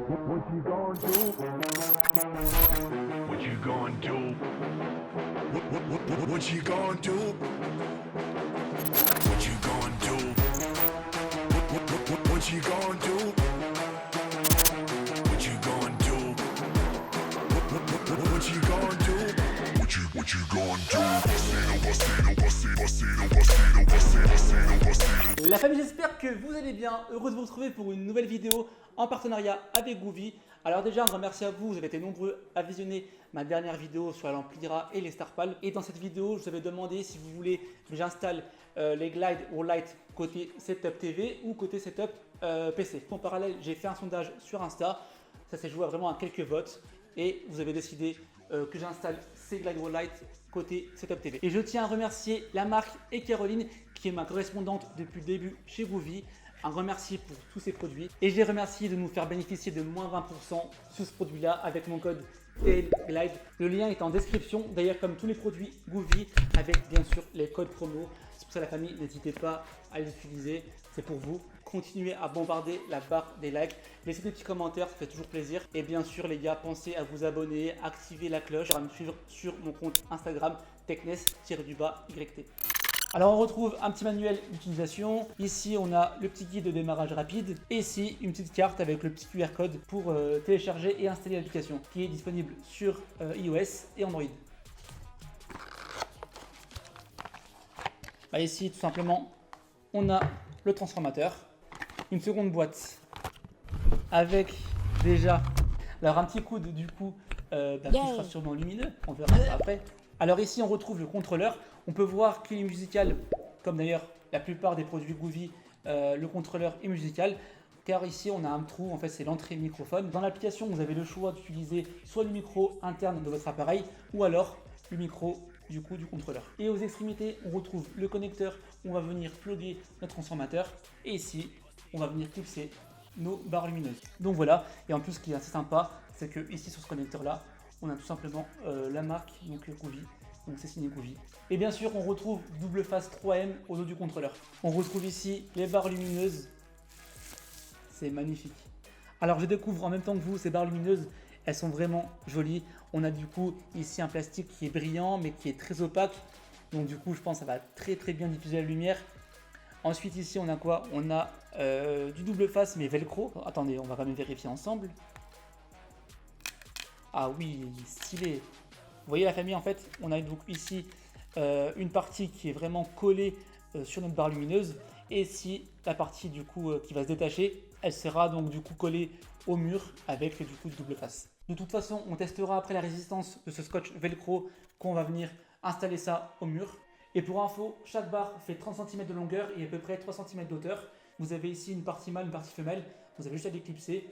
What you gonna do? What you gonna do? What you gonna do? What you gonna do? What you gonna do? What you gonna do? What you gonna do? What you gonna do? La famille, j'espère que vous allez bien. Heureux de vous retrouver pour une nouvelle vidéo en partenariat avec Groovy. Alors déjà, un grand merci à vous. Vous avez été nombreux à visionner ma dernière vidéo sur la lampe Lyra et les Starpal. Et dans cette vidéo, je vous avais demandé si vous voulez que j'installe les Glide ou Light côté Setup TV ou côté Setup PC. En parallèle, j'ai fait un sondage sur Insta. Ça s'est joué vraiment à quelques votes. Et vous avez décidé que j'installe ces Glide ou Light côté Setup TV. Et je tiens à remercier la marque et Caroline qui est ma correspondante depuis le début chez Groovy. Un grand merci pour tous ces produits. Et je les remercie de nous faire bénéficier de moins 20% sur ce produit-là avec mon code TAILGLIDE. Le lien est en description. D'ailleurs, comme tous les produits Groovy, avec bien sûr les codes promo. C'est pour ça la famille, n'hésitez pas à les utiliser. C'est pour vous. Continuez à bombarder la barre des likes. Laissez des petits commentaires, ça fait toujours plaisir. Et bien sûr les gars, pensez à vous abonner, activer la cloche, à me suivre sur mon compte Instagram techness-YT. Alors on retrouve un petit manuel d'utilisation. Ici on a le petit guide de démarrage rapide et ici une petite carte avec le petit QR code pour télécharger et installer l'application qui est disponible sur iOS et Android. Bah, ici tout simplement on a le transformateur, une seconde boîte avec déjà alors un petit coude du coup qui sera sûrement lumineux, on verra ça après. Alors ici on retrouve le contrôleur, on peut voir qu'il est musical, comme d'ailleurs la plupart des produits Groovy, le contrôleur est musical, car ici on a un trou, en fait c'est l'entrée microphone. Dans l'application vous avez le choix d'utiliser soit le micro interne de votre appareil, ou alors le micro du coup du contrôleur. Et aux extrémités on retrouve le connecteur où on va venir plugger notre transformateur, et ici on va venir clipser nos barres lumineuses. Donc voilà, et en plus ce qui est assez sympa, c'est que ici sur ce connecteur là, on a tout simplement la marque, donc Groovy, donc c'est signé Groovy. Et bien sûr, on retrouve double face 3M au dos du contrôleur. On retrouve ici les barres lumineuses. C'est magnifique. Alors je découvre en même temps que vous ces barres lumineuses, elles sont vraiment jolies. On a du coup ici un plastique qui est brillant mais qui est très opaque. Donc du coup, je pense que ça va très bien diffuser la lumière. Ensuite ici, on a quoi? On a du double face mais velcro. Attendez, on va quand même vérifier ensemble. Ah oui, stylé. Vous voyez la famille, en fait, on a donc ici une partie qui est vraiment collée sur notre barre lumineuse. Et ici, la partie du coup qui va se détacher, elle sera donc du coup collée au mur avec du coup double face. De toute façon, on testera après la résistance de ce scotch velcro qu'on va venir installer ça au mur. Et pour info, chaque barre fait 30 cm de longueur et à peu près 3 cm d'auteur. Vous avez ici une partie mâle, une partie femelle. Vous avez juste à déclipser.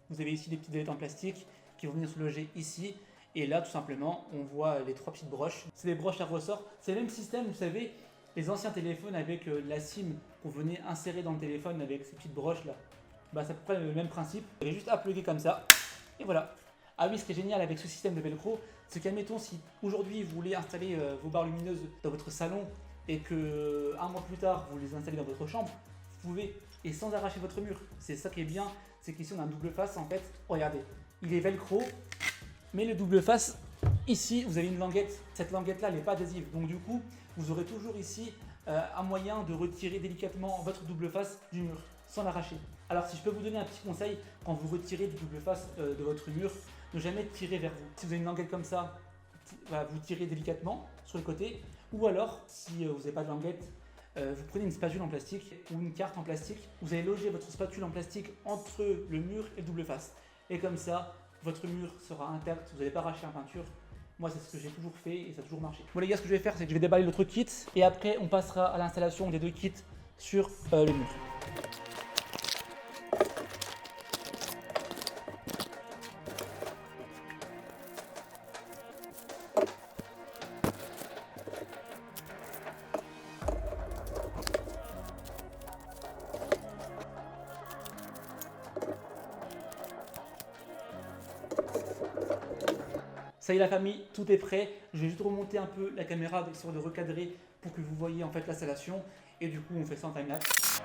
Vous avez ici des petites ailettes en plastique qui vont venir se loger ici. Et là, tout simplement, on voit les trois petites broches. C'est des broches à ressort. C'est le même système, vous savez, les anciens téléphones avec la SIM qu'on venait insérer dans le téléphone avec ces petites broches là. Bah, c'est à peu près le même principe. Vous avez juste à plugger comme ça. Et voilà. Ah oui, ce qui est génial avec ce système de velcro, c'est qu'admettons si aujourd'hui vous voulez installer vos barres lumineuses dans votre salon et que un mois plus tard vous les installez dans votre chambre, vous pouvez, et sans arracher votre mur. C'est ça qui est bien, c'est qu'ici on a un double face en fait. Regardez, il est velcro, mais le double face, ici vous avez une languette. Cette languette là, elle n'est pas adhésive, donc du coup vous aurez toujours ici un moyen de retirer délicatement votre double face du mur sans l'arracher. Alors si je peux vous donner un petit conseil, quand vous retirez du double face de votre mur, ne jamais tirer vers vous. Si vous avez une languette comme ça, vous tirez délicatement sur le côté, ou alors si vous n'avez pas de languette, vous prenez une spatule en plastique ou une carte en plastique, vous allez loger votre spatule en plastique entre le mur et le double face. Et comme ça, votre mur sera intact, vous n'allez pas arracher la peinture. Moi, c'est ce que j'ai toujours fait et ça a toujours marché. Bon les gars, ce que je vais faire, c'est que je vais déballer l'autre kit et après on passera à l'installation des deux kits sur le mur. Ça y est la famille, tout est prêt. Je vais juste remonter un peu la caméra histoire de recadrer pour que vous voyez en fait l'installation. Et du coup on fait ça en timelapse.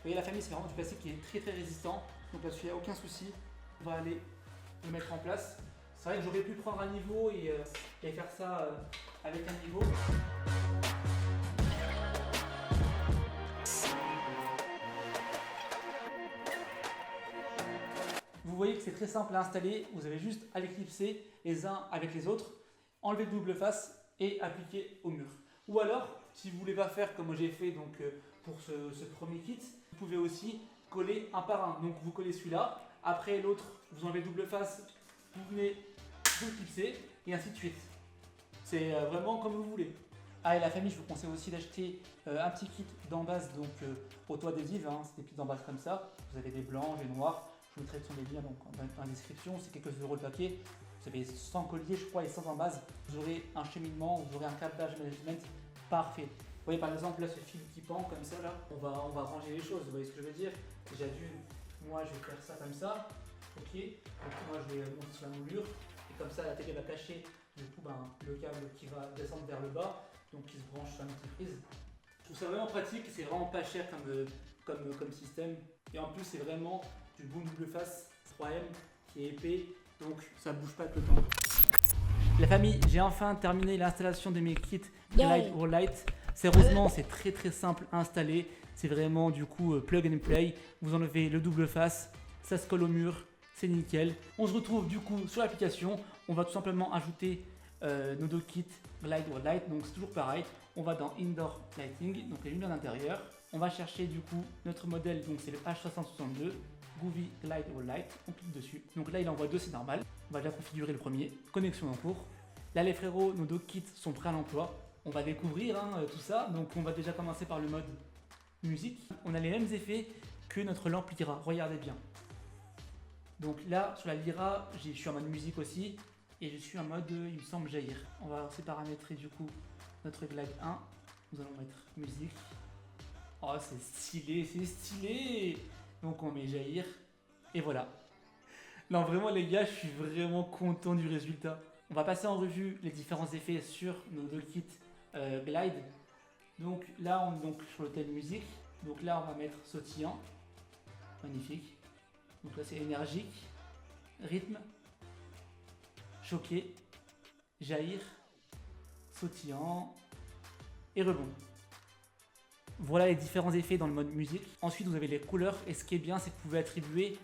voyez la famille, c'est vraiment du plastique qui est très très résistant. Donc là-dessus, il n'y a aucun souci. On va aller le mettre en place. C'est vrai que j'aurais pu prendre un niveau et faire ça avec un niveau. Vous voyez que c'est très simple à installer. Vous avez juste à les clipser les uns avec les autres, enlever le double face et appliquer au mur. Ou alors, si vous ne voulez pas faire comme j'ai fait donc, pour ce premier kit, vous pouvez aussi coller un par un. Donc vous collez celui-là, après l'autre, vous enlevez le double face, vous venez vous le clipser et ainsi de suite. C'est vraiment comme vous voulez. Ah, et la famille, je vous conseille aussi d'acheter un petit kit d'embase, donc auto-adhésive, hein, c'est des petites embases comme ça. Vous avez des blancs, des noirs. Je vous mettrai sur les liens donc, dans la description, c'est quelques euros le paquet. Vous avez 100 colliers, je crois, et 100 embases. Vous aurez un cheminement, vous aurez un câblage management parfait. Vous voyez par exemple là ce fil qui pend comme ça là, on va ranger les choses, vous voyez ce que je veux dire. Déjà d'une, moi je vais faire ça comme ça, ok. Donc moi je vais monter sur la moulure et comme ça la télé va cacher du coup le câble qui va descendre vers le bas, donc qui se branche sur la multiprise. Je trouve ça vraiment pratique, c'est vraiment pas cher comme système et en plus c'est vraiment du bon double face 3M qui est épais, donc ça bouge pas avec le temps. La famille, j'ai enfin terminé l'installation de mes kits Glide or Light. Sérieusement, c'est très très simple à installer. C'est vraiment du coup plug and play. Vous enlevez le double face, ça se colle au mur, c'est nickel. On se retrouve du coup sur l'application. On va tout simplement ajouter nos deux kits Glide or Light. Donc c'est toujours pareil. On va dans Indoor Lighting, donc les lumières d'intérieur. On va chercher du coup notre modèle, donc c'est le H362. Goovy Glide or Light, on clique dessus. Donc là il envoie deux, c'est normal. On va déjà configurer le premier. Connexion en cours. Là les frérots, nos deux kits sont prêts à l'emploi. On va découvrir tout ça. Donc on va déjà commencer par le mode musique. On a les mêmes effets que notre lampe Lyra. Regardez bien. Donc là sur la Lyra, je suis en mode musique aussi. Et je suis en mode, il me semble, jaillir. On va aussi paramétrer du coup notre Glide 1. Nous allons mettre musique. Oh c'est stylé, c'est stylé. Donc on met jaillir et voilà. Non vraiment les gars, je suis vraiment content du résultat. On va passer en revue les différents effets sur nos deux kits Glide. Donc là on est donc sur le thème musique. Donc là on va mettre sautillant. Magnifique. Donc là c'est énergique, rythme, choqué, jaillir, sautillant et rebond. Voilà les différents effets dans le mode musique. Ensuite, vous avez les couleurs. Et ce qui est bien, c'est que vous pouvez attribuer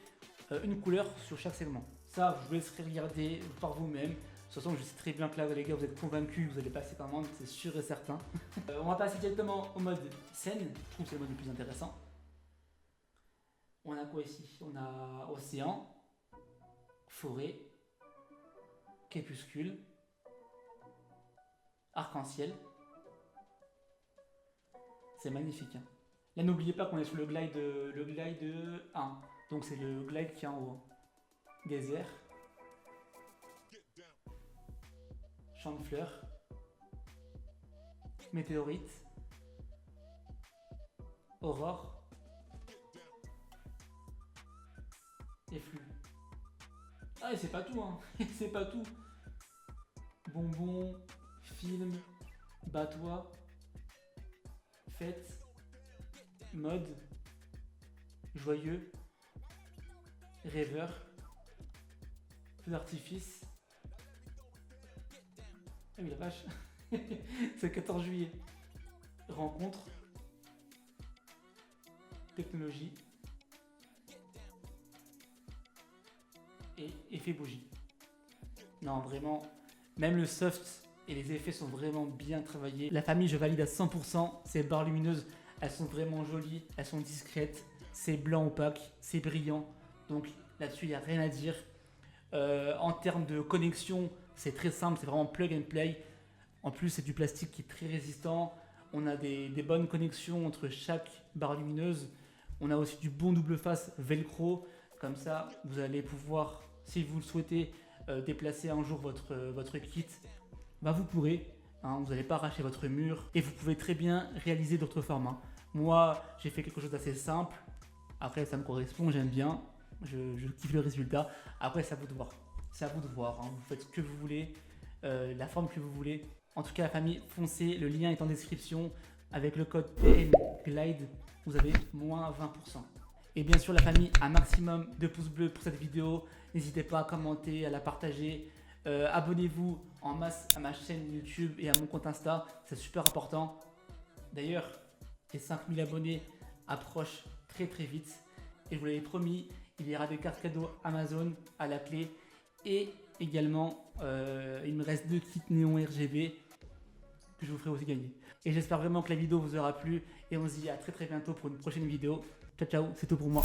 une couleur sur chaque segment. Ça, je vous laisserai regarder par vous-même. De toute façon, je sais très bien que là, les gars, vous êtes convaincus, vous allez passer commande, c'est sûr et certain. On va passer directement au mode scène. Je trouve que c'est le mode le plus intéressant. On a quoi ici? On a océan, forêt, crépuscule, arc-en-ciel. C'est magnifique. Hein. Là, n'oubliez pas qu'on est sur le glide 1. Donc, c'est le glide qui est en haut. Hein. Désert. Champ de fleurs. Météorite. Aurore. Et flux. Ah, et c'est pas tout, hein. C'est pas tout. Bonbons, film, batois. Fête, mode, joyeux, rêveur, feu d'artifice. Ah oui la vache, c'est le 14 juillet. Rencontre, technologie et effet bougie. Non vraiment, même le soft et les effets sont vraiment bien travaillés. La famille, je valide à 100%. Ces barres lumineuses, elles sont vraiment jolies, elles sont discrètes. C'est blanc opaque, c'est brillant. Donc là-dessus, il n'y a rien à dire. En termes de connexion, c'est très simple, c'est vraiment plug and play. En plus, c'est du plastique qui est très résistant. On a des bonnes connexions entre chaque barre lumineuse. On a aussi du bon double face velcro. Comme ça, vous allez pouvoir, si vous le souhaitez, déplacer un jour votre kit. Bah vous pourrez, hein, vous n'allez pas arracher votre mur et vous pouvez très bien réaliser d'autres formats. Moi, j'ai fait quelque chose d'assez simple. Après, ça me correspond, j'aime bien. Je kiffe le résultat. Après, c'est à vous de voir. C'est à vous de voir. Hein. Vous faites ce que vous voulez, la forme que vous voulez. En tout cas, la famille, foncez. Le lien est en description avec le code PNGLIDE. vous avez moins 20%. Et bien sûr la famille, un maximum de pouces bleus pour cette vidéo. N'hésitez pas à commenter, à la partager. Abonnez-vous en masse à ma chaîne YouTube et à mon compte Insta, c'est super important. D'ailleurs, les 5000 abonnés approchent très vite. Et je vous l'avais promis, il y aura des cartes cadeaux Amazon à la clé. Et également, il me reste 2 kits néon RGB que je vous ferai aussi gagner. Et j'espère vraiment que la vidéo vous aura plu. Et on se dit à très bientôt pour une prochaine vidéo. Ciao, ciao, c'est tout pour moi.